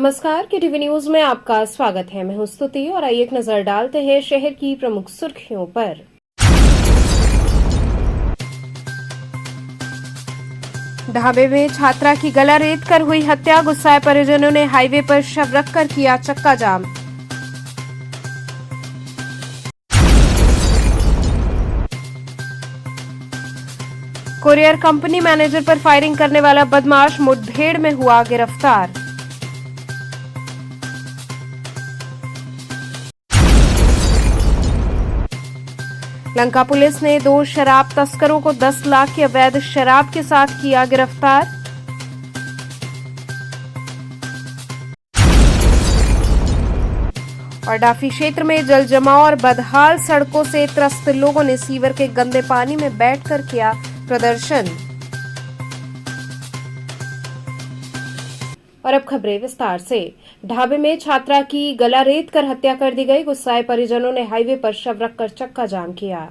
नमस्कार, के TV news में आपका स्वागत है। मैं हूं स्तुति और आइए एक नजर डालते हैं शहर की प्रमुख सुर्खियों पर। ढाबे में छात्रा की गला रेत कर हुई हत्या, गुस्साए परिजनों ने हाईवे पर शव रखकर किया चक्का जाम। कुरियर कंपनी मैनेजर पर फायरिंग करने वाला बदमाश मुठभेड़ में हुआ गिरफ्तार। लंका पुलिस ने 2 शराब तस्करों को 10 लाख की अवैध शराब के साथ किया गिरफ्तार। और डाफी क्षेत्र में जल जमाव और बदहाल सड़कों से त्रस्त लोगों ने सीवर के गंदे पानी में बैठकर किया प्रदर्शन। और अब खबरें विस्तार से। ढाबे में छात्रा की गला रेत कर हत्या कर दी गई, गुस्साए परिजनों ने हाईवे पर शव रखकर चक्का जाम किया।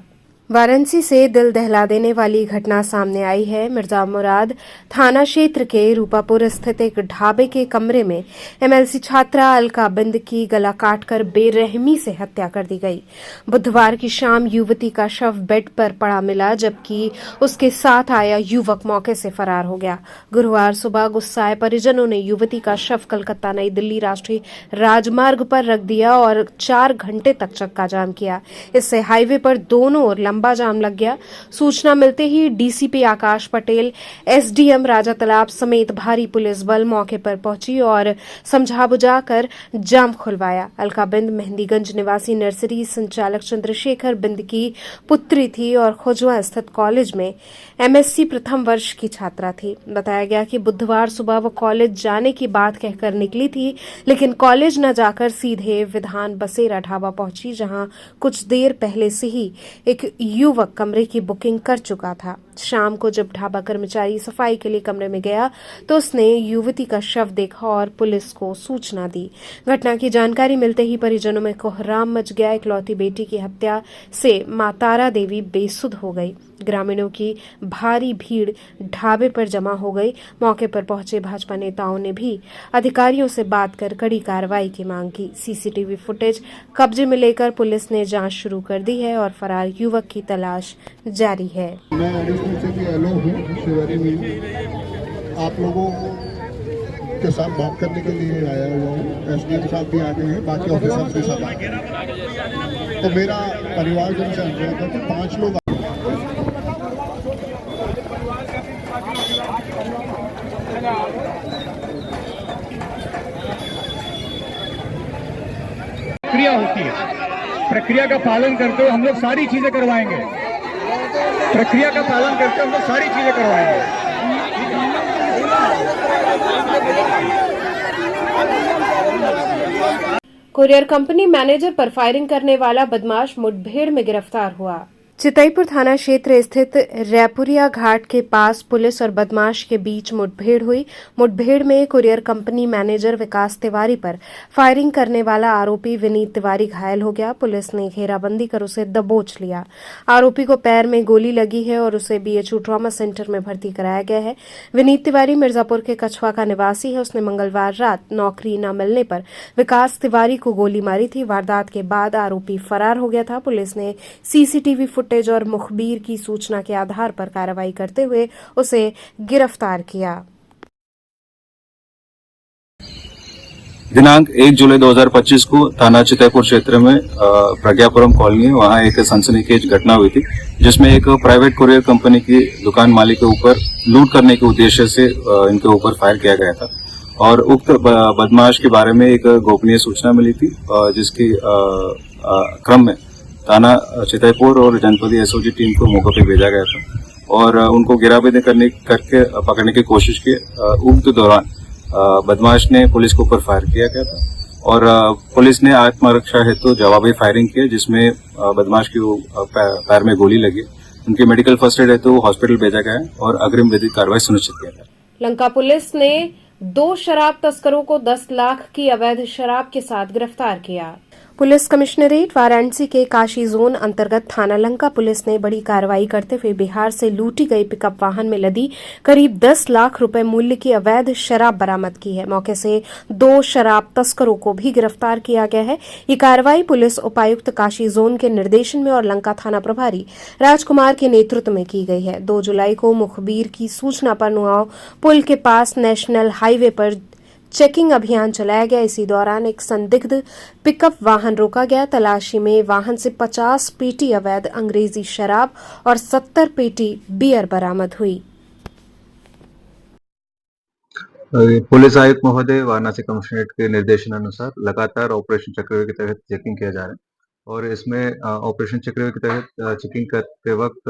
वाराणसी से दिल दहला देने वाली घटना सामने आई है। मिर्जा मुराद थाना क्षेत्र के रूपापुर स्थित एक ढाबे के कमरे में एमएलसी छात्रा अलका बिंद की गला काटकर बेरहमी से हत्या कर दी गई। बुधवार की शाम युवती का शव बेड पर पड़ा मिला, जबकि उसके साथ आया युवक मौके से फरार हो गया। गुरुवार सुबह गुस्साए परिजनों ने युवती का शव कलकत्ता नई दिल्ली राष्ट्रीय राजमार्ग पर रख दिया और 4 घंटे तक चक्का जाम किया। इससे हाईवे पर दोनों ओर लंबा जाम लग गया। सूचना मिलते ही डीसीपी आकाश पटेल, एसडीएम राजा तालाब समेत भारी पुलिस बल मौके पर पहुंची और समझा बुझाकर जाम खुलवाया। अलका बिंद मेहंदीगंज निवासी नर्सरी संचालक चंद्रशेखर बिंद की पुत्री थी और खुजवा स्थित कॉलेज में एमएससी प्रथम वर्ष की छात्रा थी। बताया गया कि बुधवार सुबह वो कॉलेज जाने की बात कहकर निकली थी, लेकिन कॉलेज न जाकर सीधे विधान बसेरा ढाबा पहुंची, जहां कुछ देर पहले से ही एक युवक कमरे की बुकिंग कर चुका था। शाम को जब ढाबा कर्मचारी सफाई के लिए कमरे में गया तो उसने युवती का शव देखा और पुलिस को सूचना दी। घटना की जानकारी मिलते ही परिजनों में कोहराम मच गया। इकलौती बेटी की हत्या से मां तारा देवी बेसुध हो गई। ग्रामीणों की भारी भीड़ ढाबे पर जमा हो गई। मौके पर पहुंचे भाजपा नेताओं ने भी अधिकारियों से बात कर कड़ी कार्रवाई की मांग की। सीसीटीवी फुटेज कब्जे में लेकर पुलिस ने जांच शुरू कर दी है और फरार युवक की तलाश जारी है। मैं एडिशनल से भी एलओ हूँ शिवरी में। आप लोगों के साथ बात करने के लिए आया हुआ हूँ। एसडीएम साहब भी आ गए हैं, बाकी ऑफिसर्स के साथ आ गए हैं। तो मेरा परिवार जन से अनुरोध है कि 5 लोग प्रक्रिया होती है। प्रक्रिया का पालन करते हुए हम लोग सारी चीजें करवाएंगे। प्रक्रिया का पालन करके हम लोग सारी चीजें करवाएंगे। कुरियर कंपनी मैनेजर पर फायरिंग करने वाला बदमाश मुठभेड़ में गिरफ्तार हुआ। चितईपुर थाना क्षेत्र स्थित रैपुरिया घाट के पास पुलिस और बदमाश के बीच मुठभेड़ हुई। मुठभेड़ में कुरियर कंपनी मैनेजर विकास तिवारी पर फायरिंग करने वाला आरोपी विनीत तिवारी घायल हो गया। पुलिस ने घेराबंदी कर उसे दबोच लिया। आरोपी को पैर में गोली लगी है और उसे बीएचयू ट्रॉमा सेंटर में भर्ती कराया गया है। विनीत तिवारी मिर्जापुर के कछवा का निवासी है। उसने मंगलवार रात नौकरी न मिलने पर विकास तिवारी को गोली मारी थी। वारदात के बाद आरोपी फरार हो गया था। पुलिस ने सीसीटीवी फुटेज और मुखबिर की सूचना के आधार पर कार्रवाई करते हुए उसे गिरफ्तार किया। दिनांक 1 जुलाई 2025 को थाना चितईपुर क्षेत्र में प्रज्ञापुरम कॉलोनी है, वहां एक सनसनीखेज घटना हुई थी, जिसमें एक प्राइवेट कुरियर कंपनी की दुकान मालिक के ऊपर लूट करने के उद्देश्य से इनके ऊपर फायर किया गया था। और उक्त बदमाश के बारे में एक गोपनीय सूचना मिली थी, जिसकी क्रम में थाना चितईपुर और जनपदीय एसओजी टीम को मौके पर भेजा गया था और उनको घेराबंदी करके पकड़ने की कोशिश की। उक्त दौरान बदमाश ने पुलिस के ऊपर फायर किया गया था और पुलिस ने आत्मरक्षा हेतु जवाबी फायरिंग की, जिसमें बदमाश की पैर में गोली लगी। उनकी मेडिकल फर्स्ट एड हेतु हॉस्पिटल भेजा गया और अग्रिम विधिक कार्रवाई सुनिश्चित किया गया। लंका पुलिस ने 2 शराब तस्करों को 10 लाख की अवैध शराब के साथ गिरफ्तार किया। पुलिस कमिश्नरेट वाराणसी के काशी जोन अंतर्गत थाना लंका पुलिस ने बड़ी कार्रवाई करते हुए बिहार से लूटी गई पिकअप वाहन में लदी करीब 10 लाख रुपए मूल्य की अवैध शराब बरामद की है। मौके से 2 शराब तस्करों को भी गिरफ्तार किया गया है। ये कार्रवाई पुलिस उपायुक्त काशी जोन के निर्देशन में और लंका थाना प्रभारी राजकुमार के नेतृत्व में की गई है। 2 जुलाई को मुखबिर की सूचना पर नुआव पुल के पास नेशनल हाईवे पर चेकिंग अभियान चलाया गया। इसी दौरान एक संदिग्ध पिकअप वाहन रोका गया। तलाशी में वाहन से 50 पेटी अवैध अंग्रेजी शराब और 70 पेटी बियर बरामद हुई। पुलिस आयुक्त महोदय वाराणसी कमिश्नरेट के निर्देशानुसार लगातार ऑपरेशन चक्रव्यूह के तहत चेकिंग किया जा रहा है और इसमें ऑपरेशन चक्रव्यूह के तहत चेकिंग करते वक्त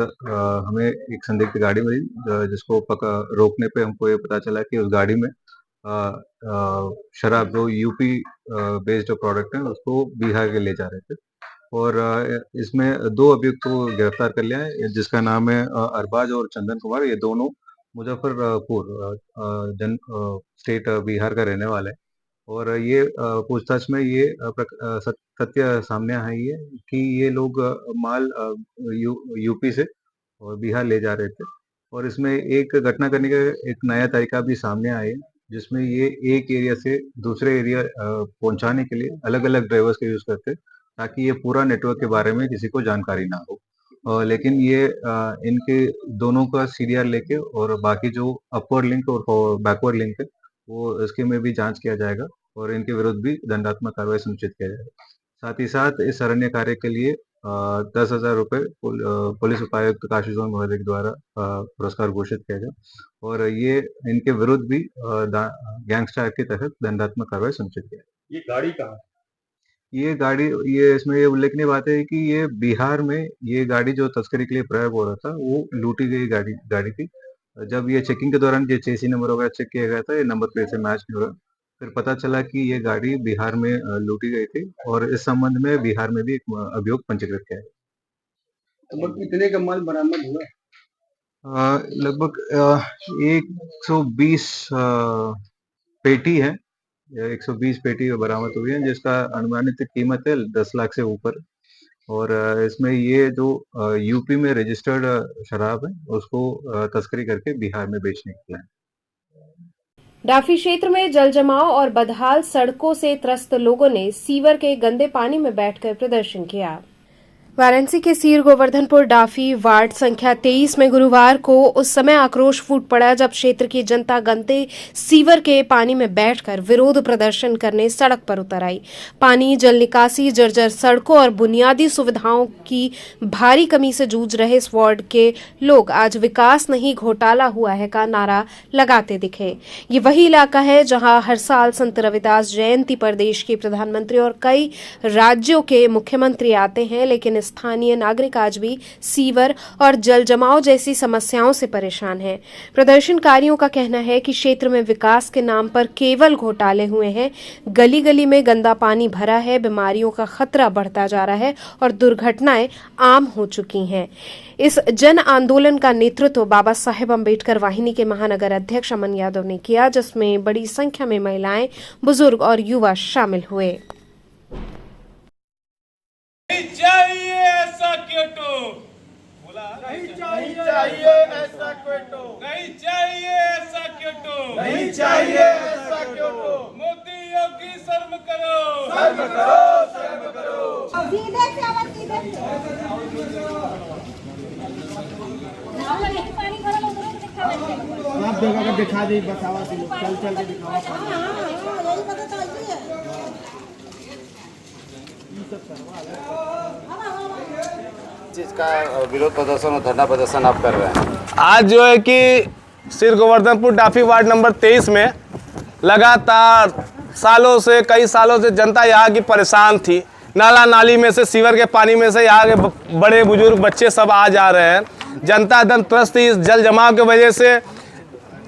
हमें एक संदिग्ध गाड़ी मिली जिसको रोकने पे हमको ये पता चला कि उस गाड़ी में शराब जो यूपी बेस्ड प्रोडक्ट है उसको बिहार के ले जा रहे थे और इसमें 2 अभियुक्त को गिरफ्तार कर लिया है जिसका नाम है अरबाज और चंदन कुमार। ये दोनों मुजफ्फरपुर स्टेट बिहार का रहने वाला है और ये पूछताछ में ये सत्य सामने आई है कि ये लोग माल यूपी से और बिहार ले जा रहे थे और इसमें एक घटना करने का एक नया तरीका भी सामने आया है जिसमें ये एक एरिया से दूसरे एरिया पहुंचाने के लिए अलग अलग ड्राइवर्स का यूज करते ताकि ये पूरा नेटवर्क के बारे में किसी को जानकारी ना हो। लेकिन ये इनके दोनों का सीडीआर लेके और बाकी जो अपवर्ड लिंक और बैकवर्ड लिंक है वो इसके में भी जांच किया जाएगा और इनके विरुद्ध भी दंडात्मक कार्रवाई सुनिश्चित किया जाएगा। साथ ही साथ इस अरण्य कार्य के लिए 10,000 रुपए पुलिस उपायुक्त काशी जोन महोदय के द्वारा पुरस्कार घोषित किया गया और ये इनके विरुद्ध भी गैंगस्टर एक्ट के तहत दंडात्मक कार्रवाई सुनिश्चित किया गया। ये गाड़ी कहाँ? ये गाड़ी ये इसमें ये उल्लेखनीय बात है कि ये बिहार में ये गाड़ी जो तस्करी के लिए प्रयोग हो रहा था वो लूटी गई गाड़ी थी। जब ये चेकिंग के दौरान ये चेसी नंबर वगैरह चेक किया गया था, ये नंबर प्लेट से मैच नहीं हो रहा, फिर पता चला कि ये गाड़ी बिहार में लूटी गई थी और इस संबंध में बिहार में भी एक अभियोग पंजीकृत किया है। लगभग कितने का माल बरामद हुआ? लगभग 120 पेटी है, 120 पेटी बरामद हुई है जिसका अनुमानित कीमत है 10 लाख से ऊपर और इसमें ये जो यूपी में रजिस्टर्ड शराब है उसको तस्करी करके बिहार में बेचने के लिए। डाफी क्षेत्र में जल जमाव और बदहाल सड़कों से त्रस्त लोगों ने सीवर के गंदे पानी में बैठकर प्रदर्शन किया। वाराणसी के सीर गोवर्धनपुर डाफी वार्ड संख्या 23 में गुरुवार को उस समय आक्रोश फूट पड़ा जब क्षेत्र की जनता गंदे सीवर के पानी में बैठकर विरोध प्रदर्शन करने सड़क पर उतर आई। पानी, जल निकासी, जर्जर सड़कों और बुनियादी सुविधाओं की भारी कमी से जूझ रहे इस वार्ड के लोग आज विकास नहीं घोटाला हुआ है का नारा लगाते दिखे। ये वही इलाका है जहां हर साल संत रविदास जयंती पर देश के प्रधानमंत्री और कई राज्यों के मुख्यमंत्री आते हैं, लेकिन स्थानीय नागरिक आज भी सीवर और जल जमाव जैसी समस्याओं से परेशान हैं। प्रदर्शनकारियों का कहना है कि क्षेत्र में विकास के नाम पर केवल घोटाले हुए हैं। गली गली में गंदा पानी भरा है, बीमारियों का खतरा बढ़ता जा रहा है और दुर्घटनाएं आम हो चुकी हैं। इस जन आंदोलन का नेतृत्व बाबा साहेब अम्बेडकर वाहिनी के महानगर अध्यक्ष अमन यादव ने किया, जिसमें बड़ी संख्या में महिलाएं, बुजुर्ग और युवा शामिल हुए। नहीं चाहिए ऐसा क्योटो, बोला नहीं चाहिए ऐसा क्योटो, नहीं चाहिए ऐसा क्योटो, नहीं चाहिए ऐसा क्योटो। मोदी योगी शर्म करो, शर्म करो, शर्म करो। सीधे से आवाज, सीधे से पानी भरा लोगों को दिखावा, आप जगह का दिखा दे, बतावा चल चल के दिखावा। यही पता चलती है। जिसका विरोध प्रदर्शन और धरना प्रदर्शन आप कर रहे हैं आज जो है कि सिर गोवर्धनपुर डाफी वार्ड नंबर 23 में लगातार कई सालों से जनता यहाँ की परेशान थी। नाला नाली में से, सीवर के पानी में से यहाँ के बड़े बुजुर्ग बच्चे सब आ जा रहे हैं। जनता एकदम त्रस्त थी। इस जल जमाव की वजह से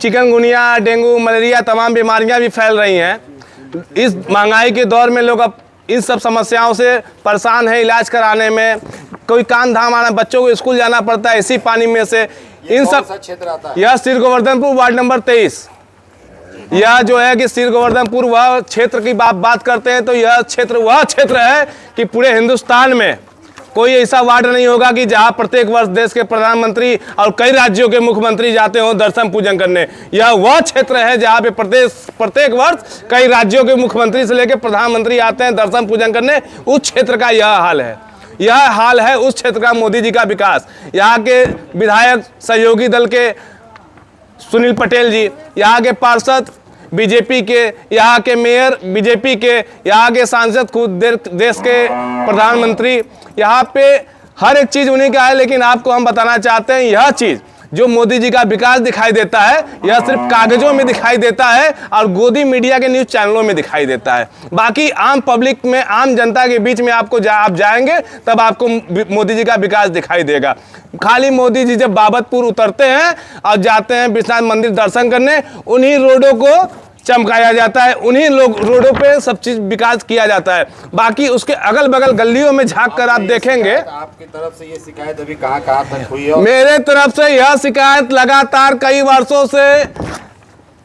चिकनगुनिया, डेंगू, मलेरिया तमाम बीमारियाँ भी फैल रही हैं। इस महंगाई के दौर में लोग अब इन सब समस्याओं से परेशान है। इलाज कराने में कोई काम धाम आना, बच्चों को स्कूल जाना पड़ता है इसी पानी में से। इन सब क्षेत्र आता है। यह सिर गोवर्धनपुर वार्ड नंबर 23। यह जो है कि सिर गोवर्धनपुर वह क्षेत्र की बात करते हैं तो यह क्षेत्र वह क्षेत्र है कि पूरे हिंदुस्तान में कोई ऐसा वार्ड नहीं होगा कि जहां प्रत्येक वर्ष देश के प्रधानमंत्री और कई राज्यों के मुख्यमंत्री जाते हो दर्शन पूजन करने। यह वह क्षेत्र है जहां पे प्रत्येक वर्ष कई राज्यों के मुख्यमंत्री से लेकर प्रधानमंत्री आते हैं दर्शन पूजन करने। उस क्षेत्र का यह हाल है। यह हाल है उस क्षेत्र का मोदी जी का विकास। यहाँ के विधायक सहयोगी दल के सुनील पटेल जी, यहाँ के पार्षद बीजेपी के, यहाँ के मेयर बीजेपी के, यहाँ के सांसद खुद देश के प्रधानमंत्री, यहाँ पे हर एक चीज़ उन्हीं का है। लेकिन आपको हम बताना चाहते हैं यह चीज़ जो मोदी जी का विकास दिखाई देता है यह सिर्फ कागजों में दिखाई देता है और गोदी मीडिया के न्यूज़ चैनलों में दिखाई देता है। बाकी आम पब्लिक में, आम जनता के बीच में आप जाएंगे तब आपको मोदी जी का विकास दिखाई देगा। खाली मोदी जी जब बाबतपुर उतरते हैं और जाते हैं विश्वनाथ मंदिर दर्शन करने, उन्हीं रोडों को चमकाया जाता है, उन्हीं रोडों पे सब चीज विकास किया जाता है। बाकी उसके अगल बगल गलियों में झांक कर आप देखेंगे। आपकी तरफ से ये शिकायत अभी कहाँ तक हुई है? मेरे तरफ से यह शिकायत लगातार कई वर्षों से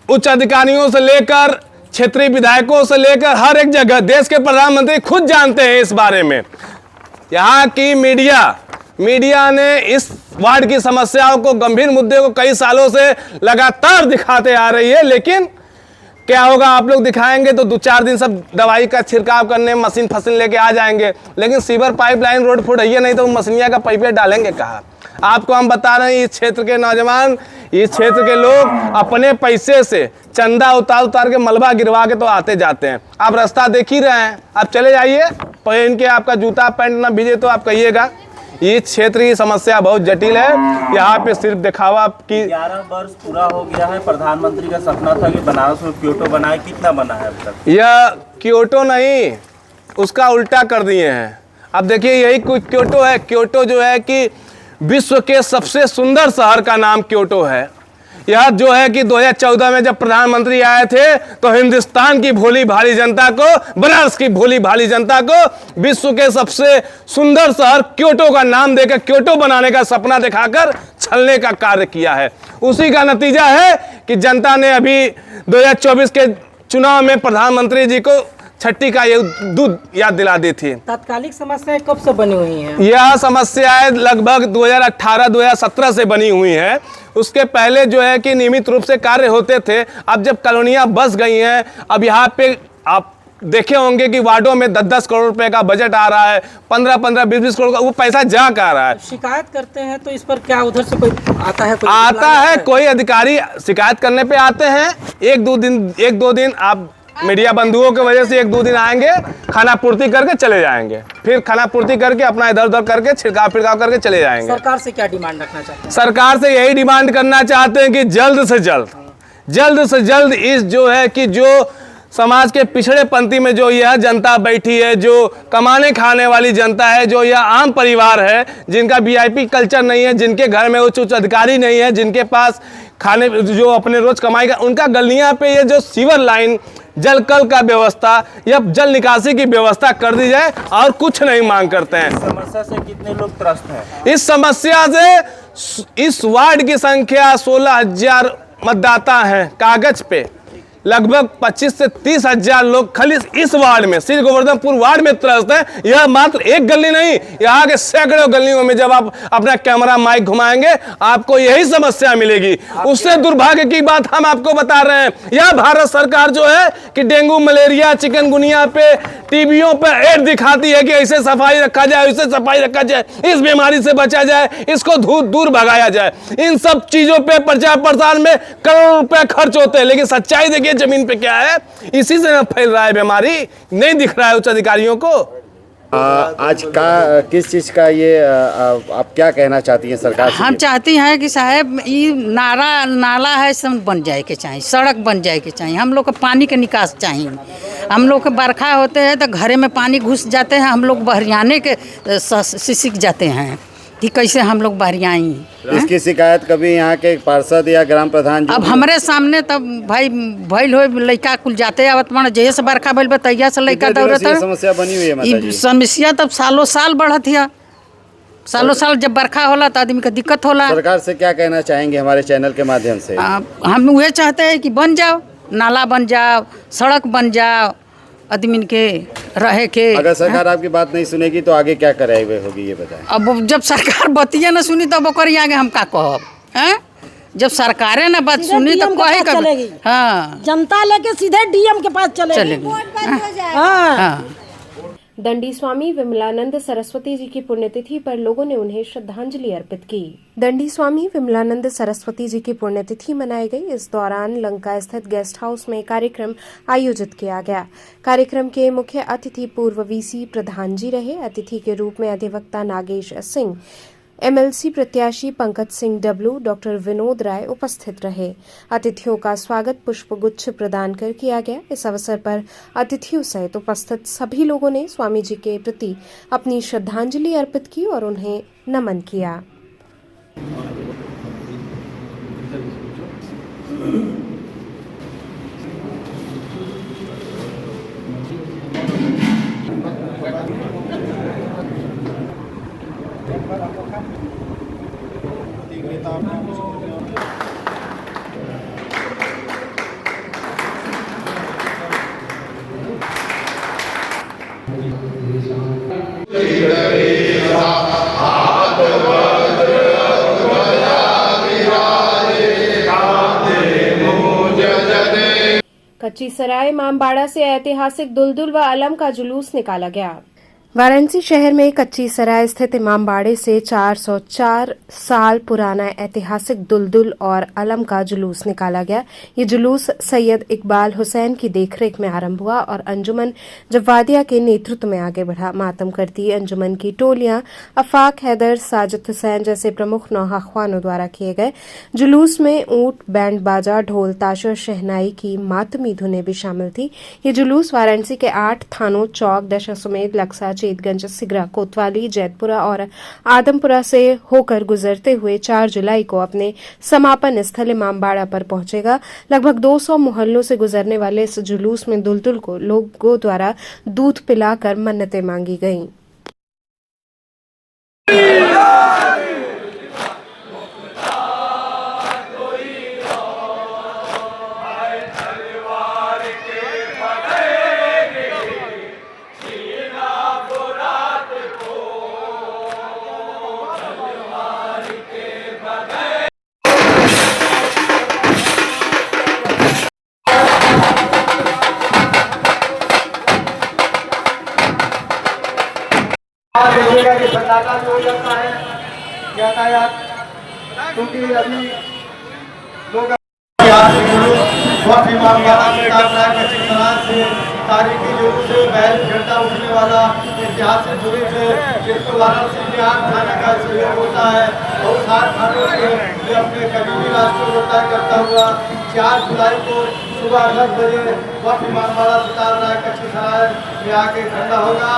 उच्च अधिकारियों से लेकर क्षेत्रीय विधायकों से लेकर हर एक जगह देश के प्रधानमंत्री खुद जानते हैं इस बारे में। यहाँ की मीडिया ने इस वार्ड की समस्याओं को, गंभीर मुद्दे को कई सालों से लगातार दिखाते आ रही है। लेकिन क्या होगा, आप लोग दिखाएंगे तो 2-4 दिन सब दवाई का छिड़काव करने मशीन फसीन लेके आ जाएंगे। लेकिन सीवर पाइपलाइन रोड फुटइए नहीं तो मशीनिया का पाइपे डालेंगे कहाँ? आपको हम बता रहे हैं इस क्षेत्र के नौजवान, इस क्षेत्र के लोग अपने पैसे से चंदा उतार के मलबा गिरवा के तो आते जाते हैं। आप रास्ता देख ही रहे हैं, आप चले जाइए, पहन के आपका जूता पैंट ना भीजे तो आप कहिएगा। इस क्षेत्र की समस्या बहुत जटिल है। यहाँ पे सिर्फ दिखावा की 11 वर्ष पूरा हो गया है। प्रधानमंत्री का सपना था कि बनारस में क्योटो बनाए, कितना बना है अब तक? यह क्योटो नहीं, उसका उल्टा कर दिए हैं। अब देखिए यही कुछ क्योटो है। क्योटो जो है कि विश्व के सबसे सुंदर शहर का नाम क्योटो है। यह जो है कि 2014 में जब प्रधानमंत्री आए थे तो हिंदुस्तान की भोली भाली जनता को, बनारस की भोली भाली जनता को विश्व के सबसे सुंदर शहर क्योटो का नाम देकर क्योटो बनाने का सपना दिखाकर छलने का कार्य किया है। उसी का नतीजा है कि जनता ने अभी 2024 के चुनाव में प्रधानमंत्री जी को छठी का ये दूध याद दिला दी थी। तात्कालिक समस्याएं कब से बनी हुई हैं? यह समस्याएं लगभग 2018-2017 से बनी हुई हैं। उसके पहले जो है कि नियमित रूप से कार्य होते थे। अब जब कॉलोनियां बस गई हैं, अब यहाँ पे आप देखे होंगे कि वार्डों में 10-10 करोड़ रुपए का बजट आ रहा है, 15-15, 20-20 करोड़ का वो पैसा जा का आ रहा है। शिकायत करते हैं तो इस पर क्या उधर से कोई आता है? कोई अधिकारी शिकायत करने पे आते हैं। एक दो दिन आप मीडिया बंधुओं की वजह से 1-2 दिन आएंगे, खाना पूर्ति करके चले जाएंगे, फिर खाना पूर्ति करके अपना इधर उधर करके छिड़काव करके चले जाएंगे। सरकार से क्या डिमांड रखना चाहते हैं? सरकार से यही डिमांड करना चाहते हैं कि जल्द से जल्द इस जो है कि जो समाज के पिछड़े पंक्ति में जो यह जनता बैठी है, जो कमाने खाने वाली जनता है, जो यह आम परिवार है, जिनका वीआईपी कल्चर नहीं है, जिनके घर में उच्च अधिकारी नहीं है, जिनके पास खाने जो अपने रोज कमाई का, उनका गलियां पे ये जो सीवर लाइन, जल कल का व्यवस्था या जल निकासी की व्यवस्था कर दी जाए और कुछ नहीं मांग करते हैं। इस समस्या से कितने लोग त्रस्त हैं? इस समस्या से इस वार्ड की संख्या 16,000 मतदाता हैं कागज पे। लगभग 25 से 30 हजार लोग खाली इस वार्ड में, श्री गोवर्धनपुर वार्ड में त्रस्त हैं। यह मात्र एक गली नहीं, यहाँ के सैकड़ों गलियों में जब आप अपना कैमरा माइक घुमाएंगे आपको यही समस्या मिलेगी। उससे दुर्भाग्य की बात हम आपको बता रहे हैं, यह भारत सरकार जो है कि डेंगू, मलेरिया, चिकनगुनिया पे टीवियों पे ऐड दिखाती है कि ऐसे सफाई रखा जाए, ऐसे सफाई रखा जाए, इस बीमारी से बचा जाए, इसको दूर भगाया जाए। इन सब चीजों पे प्रचार प्रसार में करोड़ों रुपए खर्च होते हैं, लेकिन सच्चाई देखिए जमीन पे क्या है। इसी से फैल रहा है बीमारी, नहीं दिख रहा है उच्च अधिकारियों को। आज का किस चीज का ये आप क्या कहना चाहती हैं सरकार से? हम चाहती हैं कि साहब ये नाला है सब बन जाए के चाहिए, सड़क बन जाए के चाहिए। हम लोग को पानी के निकास चाहिए। हम लोग के बरखा होते हैं तो घरे में पानी घुस जाते हैं, हम लोग बहरियाने के सिसक जाते हैं कि कैसे हम लोग बहरियाई। इसकी शिकायत कभी यहाँ के पार्षद या ग्राम प्रधान अब हमारे सामने तब भाई भइल हो लड़का कुल जाते आवत मन जैसे से बरखा भइल तैया से लड़का दौड़त है। समस्या बनी हुई है माताजी। समस्या तब सालों साल बढ़त है। सालों साल जब बरखा होला तो आदमी का दिक्कत होला। सरकार से क्या कहना चाहेंगे हमारे चैनल के माध्यम से? हम वह चाहते हैं कि बन जाओ, नाला बन जाओ, सड़क बन जाओ, आदमी के रहे के। अगर सरकार आपकी बात नहीं सुनेगी तो आगे क्या कराई होगी ये बताएं। अब जब सरकार बतिया न सुनी तब ओकर आगे हम का कहब हैं? जब सरकारें न बात सुनी तो कहे चलेगी। हाँ, जनता लेके सीधे डीएम के पास चलेगी। हाँ। दंडी स्वामी विमलानंद सरस्वती जी की पुण्यतिथि पर लोगों ने उन्हें श्रद्धांजलि अर्पित की। दंडी स्वामी विमलानंद सरस्वती जी की पुण्यतिथि मनाई गई। इस दौरान लंका स्थित गेस्ट हाउस में कार्यक्रम आयोजित किया गया। कार्यक्रम के मुख्य अतिथि पूर्व वीसी प्रधान जी रहे। अतिथि के रूप में अधिवक्ता नागेश सिंह, एमएलसी प्रत्याशी पंकज सिंह डब्लू, डॉक्टर विनोद राय उपस्थित रहे। अतिथियों का स्वागत पुष्पगुच्छ प्रदान कर किया गया। इस अवसर पर अतिथियों सहित उपस्थित सभी लोगों ने स्वामी जी के प्रति अपनी श्रद्धांजलि अर्पित की और उन्हें नमन किया। कच्ची सराय इमामबाड़ा से ऐतिहासिक दुलदुल व अलम का जुलूस निकाला गया। वाराणसी शहर में कच्ची सराय स्थित इमामबाड़े से 404 साल पुराना ऐतिहासिक दुलदुल और अलम का जुलूस निकाला गया। ये जुलूस सैयद इकबाल हुसैन की देखरेख में आरंभ हुआ और अंजुमन जवादिया के नेतृत्व में आगे बढ़ा। मातम करती अंजुमन की टोलियां अफाक हैदर, साजिद हुसैन जैसे प्रमुख नौहाख्वानों द्वारा किए गए। जुलूस में ऊंट, बैंड बाजा, ढोल, ताशा, शहनाई की मातमी धुनें भी शामिल थी। ये जुलूस वाराणसी के 8 थानों चौक, दशाश्वमेध, लक्सा, चेतगंज, सिगरा, कोतवाली, जैतपुरा और आदमपुरा से होकर गुजरते हुए 4 जुलाई को अपने समापन स्थल इमामबाड़ा पर पहुंचेगा। लगभग 200 मोहल्लों से गुजरने वाले इस जुलूस में दुलदुल को लोगों द्वारा दूध पिलाकर मन्नतें मांगी गईं। देखिएगा कि सन्नाटा भी हो जाता है यातायात, क्योंकि अभी लोग तारीखी जुलूस से बैल झंडा उठने वाला ऐतिहासिक जुलूस है, जिसको वाराणसी में 8 थाने का सहयोग होता है और 7 थानों से अपने करीबी रास्तों को तय करता हुआ 4 जुलाई को सुबह 10 बजे वक्त इमामबाड़ा उतार रहा है। कच्ची सराय में आके खड़ा होगा।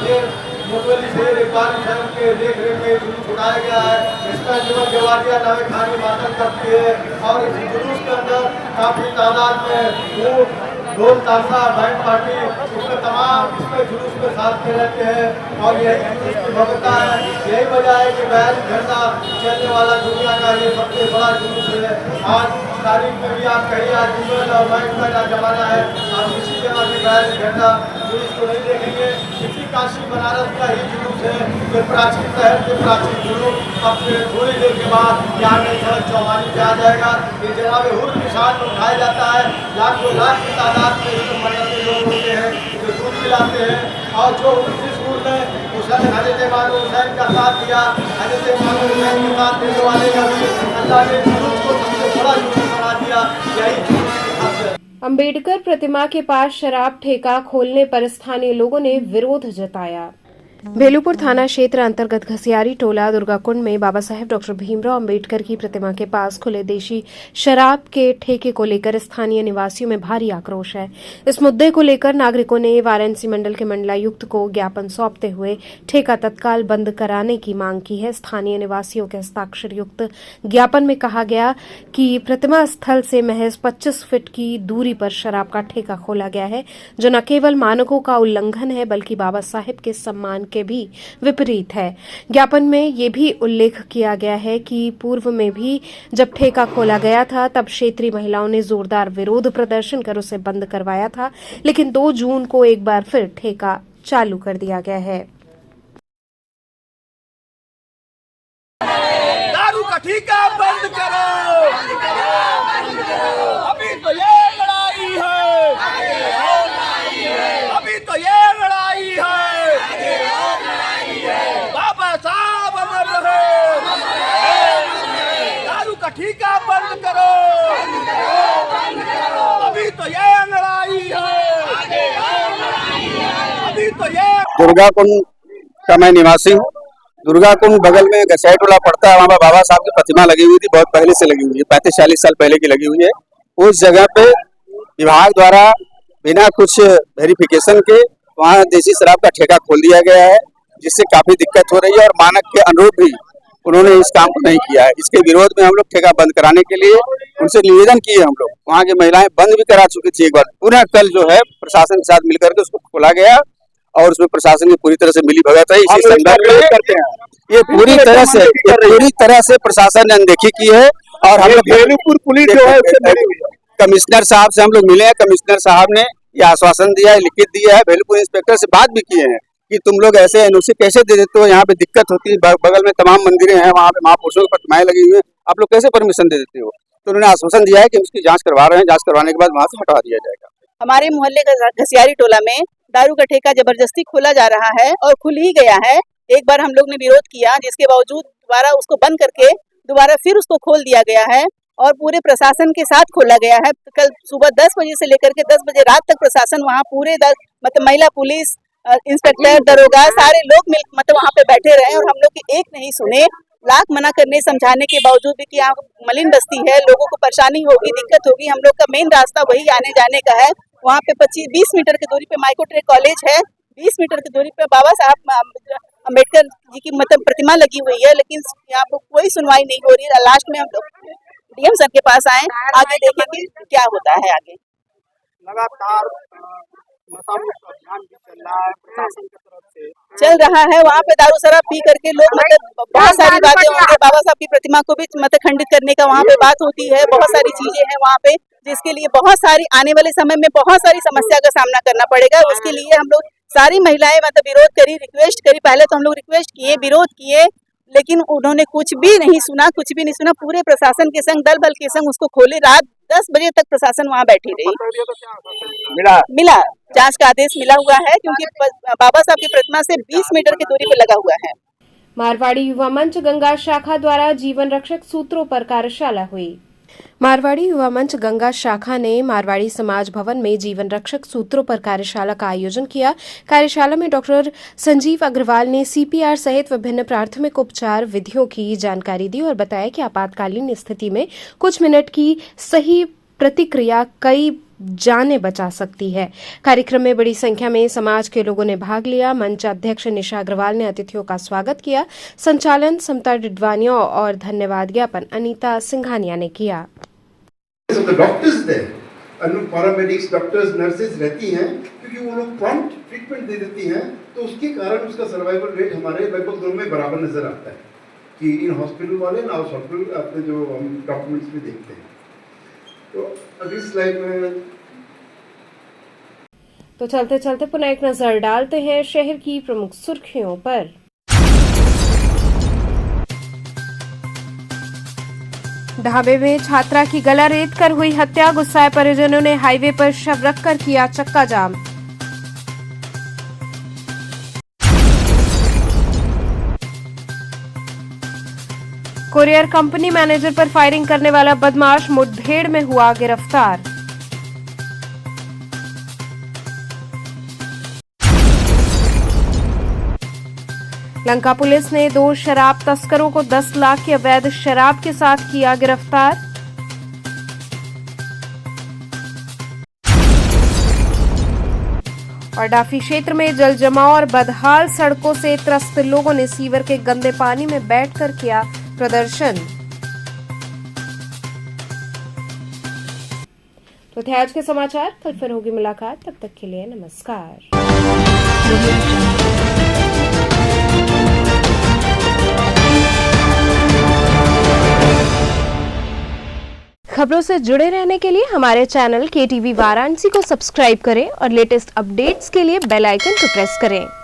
ये मुतवल्ली सैयद इकबाल हुसैन के देख रेख में जुलूस उठाया गया है। इसमें अंजुमन जवादिया नवे खानी मातम करती है और इस जुलूस के अंदर काफी तादाद में ऊँट, ढोल, ताशा, बैंड पार्टी इसमें तमाम इसमें जुलूस में साथ में रहते हैं और यही जुलूस की भव्यता है। यही वजह है कि बैल झंडा चलने वाला दुनिया का ये सबसे बड़ा जुलूस है। आज तारीख में भी आप कहिए आज जुलूस और बैंड का जमाना है, आप किसी जगह भी बैल झंडा जुलूस को नहीं देखेंगे। इसी काशी बनारस का ही जुलूस है। ये प्राचीन शहर के प्राचीन जुलूस अपने थोड़ी देर के बाद यहाँ नई सड़क चौमानी पे आ जाएगा। ये जनाब हुर के साथ उठाया जाता है। लाखों लाख की तादाद में इसमें मन्नतें लोग होते हैं जो दूध पिलाते हैं और जो जिस स्कूल में हुसैन हजरत इमाम हुसैन का साथ दिया, हजरत इमाम हुसैन के साथ देने वाले का भी अल्लाह ने जुलूस को सबसे बड़ा जुलूस बना दिया। यही जुलूस की खासियत। अंबेडकर प्रतिमा के पास शराब ठेका खोलने पर स्थानीय लोगों ने विरोध जताया। बेलूपुर थाना क्षेत्र अंतर्गत घसियारी टोला दुर्गाकुंड में बाबा साहेब डॉक्टर भीमराव अंबेडकर की प्रतिमा के पास खुले देशी शराब के ठेके को लेकर स्थानीय निवासियों में भारी आक्रोश है। इस मुद्दे को लेकर नागरिकों ने वाराणसी मंडल के मंडलायुक्त को ज्ञापन सौंपते हुए ठेका तत्काल बंद कराने की मांग की है। स्थानीय निवासियों के हस्ताक्षर युक्त ज्ञापन में कहा गया कि प्रतिमा स्थल से महज 25 फीट की दूरी पर शराब का ठेका खोला गया है, जो न केवल मानकों का उल्लंघन है बल्कि बाबा साहेब के सम्मान के भी विपरीत है। ज्ञापन में ये भी उल्लेख किया गया है कि पूर्व में भी जब ठेका खोला गया था तब क्षेत्रीय महिलाओं ने जोरदार विरोध प्रदर्शन कर उसे बंद करवाया था, लेकिन 2 जून को एक बार फिर ठेका चालू कर दिया गया है। दारू का ठेका बंद करो, अभी तो ये लड़ाई है, अभी तो ये लड़ाई है, बाबा साहब अमर रहे, दारू का ठेका बंद करो, अभी तो ये लड़ाई है, अभी तो ये। दुर्गा कुंड का मैं निवासी हूँ। दुर्गा कुंड बगल में गसैट वाला पड़ता है, वहाँ पर बाबा साहब की प्रतिमा लगी हुई थी, बहुत पहले से लगी हुई है, 35-40 साल पहले की लगी हुई है। उस जगह पे विभाग द्वारा बिना कुछ वेरिफिकेशन के वहाँ देसी शराब का ठेका खोल दिया गया है, जिससे काफी दिक्कत हो रही है और मानक के अनुरूप भी उन्होंने इस काम को नहीं किया है। इसके विरोध में हम लोग ठेका बंद कराने के लिए उनसे निवेदन किए। हम लोग वहाँ की महिलाएं बंद भी करा चुकी थी एक बार, पुनः कल जो है प्रशासन के साथ मिलकर के उसको खोला गया और उसमें प्रशासन की पूरी तरह से मिली भगत है। इसी संदर्भ में करते हैं ये पूरी तरह से प्रशासन ने अनदेखी की है। और हम लोग बेलूपुर पुलिस जो है कमिश्नर साहब से हम लोग मिले हैं, कमिश्नर साहब ने ये आश्वासन दिया है, लिखित दिया है, बेलूपुर इंस्पेक्टर से बात भी किए हैं कि तुम लोग ऐसे एनओसी कैसे दे देते हो, यहाँ पे दिक्कत होती है, बगल में तमाम मंदिरें हैं, वहाँ पे महापुरुषों की प्रतिमाएं लगी हुई है, आप लोग कैसे परमिशन दे देते हो। तो उन्होंने आश्वासन दिया है कि उसकी जांच करवा रहे हैं, जांच करवाने के बाद वहाँ से हटवा दिया जाएगा। हमारे मोहल्ले का घसियारी टोला में दारू का ठेका जबरदस्ती खोला जा रहा है और खुल ही गया है। एक बार हम लोग ने विरोध किया, जिसके बावजूद दोबारा उसको बंद करके दोबारा फिर उसको खोल दिया गया है और पूरे प्रशासन के साथ खोला गया है। कल सुबह 10 बजे से लेकर के 10 बजे रात तक प्रशासन वहाँ पूरे मतलब महिला पुलिस, इंस्पेक्टर, दरोगा सारे लोग मतलब वहाँ पे बैठे रहे और हम लोग की एक नहीं सुने। लाख मना करने समझाने के बावजूद भी कि यहाँ मलिन बस्ती है, लोगों को परेशानी होगी, दिक्कत होगी। हम लोग का मेन रास्ता वही आने जाने का है। वहाँ पे 25-20 मीटर की दूरी पे माइकोट्रेक कॉलेज है, 20 मीटर की दूरी पे बाबा साहब अम्बेडकर जी की मतलब प्रतिमा लगी हुई है, लेकिन यहाँ पर कोई सुनवाई नहीं हो रही है। लास्ट में हम लोग डीएम सर के पास आए, आगे देखेंगे क्या होता है। आगे लगातार नशा मुक्त अभियान भी चल रहा है प्रशासन की तरफ से, चल रहा है। वहाँ पे दारू शराब पी करके लोग मतलब बहुत सारी बातें होंगे, बाबा साहब की प्रतिमा को भी मतलब खंडित करने का वहाँ पे बात होती है। बहुत सारी चीजें हैं वहाँ पे, जिसके लिए बहुत सारी आने वाले समय में बहुत सारी समस्या का सामना करना पड़ेगा। उसके लिए हम लोग सारी महिलाएं मतलब विरोध करी, रिक्वेस्ट करी। पहले तो हम लोग रिक्वेस्ट किए, विरोध किए, लेकिन उन्होंने कुछ भी नहीं सुना, कुछ भी नहीं सुना। पूरे प्रशासन के संग, दल बल के संग उसको खोले। रात 10 बजे तक प्रशासन वहाँ बैठी रही। मिला जांच का आदेश मिला हुआ है, क्योंकि बाबा साहब की प्रतिमा से 20 मीटर की दूरी पे लगा हुआ है। मारवाड़ी युवा मंच गंगा शाखा द्वारा जीवन रक्षक सूत्रों पर कार्यशाला हुई। मारवाड़ी युवा मंच गंगा शाखा ने मारवाड़ी समाज भवन में जीवन रक्षक सूत्रों पर कार्यशाला का आयोजन किया। कार्यशाला में डॉक्टर संजीव अग्रवाल ने सीपीआर सहित विभिन्न प्राथमिक उपचार विधियों की जानकारी दी और बताया कि आपातकालीन स्थिति में कुछ मिनट की सही प्रतिक्रिया कई जाने बचा सकती है। कार्यक्रम में बड़ी संख्या में समाज के लोगों ने भाग लिया। मंच अध्यक्ष निशा अग्रवाल ने अतिथियों का स्वागत किया। संचालन समता डिडवानिया और धन्यवाद ज्ञापन अनीता सिंघानिया ने किया। डॉक्टर्स पैरामेडिक्स, डॉक्टर्स, नर्सेज रहती हैं, क्योंकि वो लोग प्रॉम्प्ट ट्रीटमेंट दे देती हैं, तो उसके कारण उसका सर्वाइवल रेट हमारे लगभग दोनों में बराबर नजर आता है कि इन हॉस्पिटल वाले ना उस हॉस्पिटल अपने जो हम डॉक्यूमेंट्स में देखते हैं। तो अगली स्लाइड में तो चलते चलते पुनः एक नजर डालते हैं शहर की प्रमुख सुर्खियों पर। ढाबे में छात्रा की गला रेत कर हुई हत्या, गुस्साए परिजनों ने हाईवे पर शव रखकर किया चक्का जाम। कोरियर कंपनी मैनेजर पर फायरिंग करने वाला बदमाश मुठभेड़ में हुआ गिरफ्तार। लंका पुलिस ने 2 शराब तस्करों को 10 लाख की अवैध शराब के साथ किया गिरफ्तार। और डाफी क्षेत्र में जल जमाव और बदहाल सड़कों से त्रस्त लोगों ने सीवर के गंदे पानी में बैठकर किया प्रदर्शन। तो थे आज के समाचार, कल फिर होगी मुलाकात, तब तक के लिए नमस्कार। खबरों से जुड़े रहने के लिए हमारे चैनल KTV वाराणसी को सब्सक्राइब करें और लेटेस्ट अपडेट्स के लिए बेल आइकन को प्रेस करें।